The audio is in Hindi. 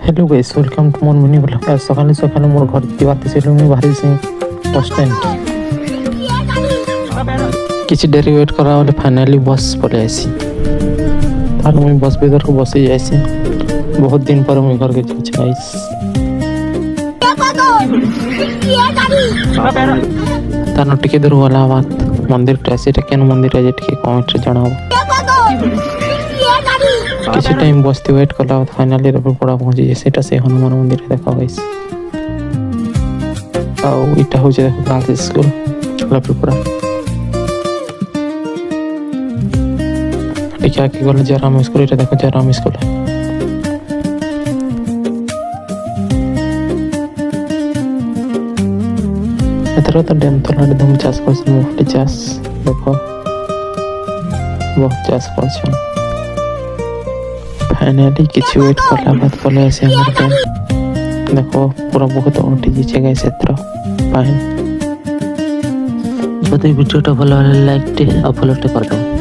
Hello guys welcome to more mini blog. आज सकाले सकाले मोर घर दिवाते से मैं बाहर से बस स्टैंड किसी देरी वेट करा बोले फाइनली बस पले आसी तार मैं बस भीतर को बसी जाइसी। बहुत दिन पर मैं घर के गाइस तार टिके दूर वाला बात मंदिर टाइसे टेकन मंदिर है टिके कमेंट रे जणाओ। किसी टाइम बसते वेट कला फाइनली रबरपड़ा पहुंची जाए सेटा से हनुमान मंदिर देखा गाइस। आउ इटा हो जाए गर्ल्स स्कूल रबरपड़ा टिका के गले जराम स्कूल इटा देखो जराम स्कूल है। एतरो तो डेम तो लड़ दम चास परसेंट मुफ्त चास देखो बहुत चास परसेंट फाइनली किसी वेट करला बात पले ऐसे हमर टाइम देखो पूरा बहुत ओटी जी गाइस एतरो फाइन। যদি ভিডিওটা ভালো লাগে লাইক টি আর ফলোটা করে দাও।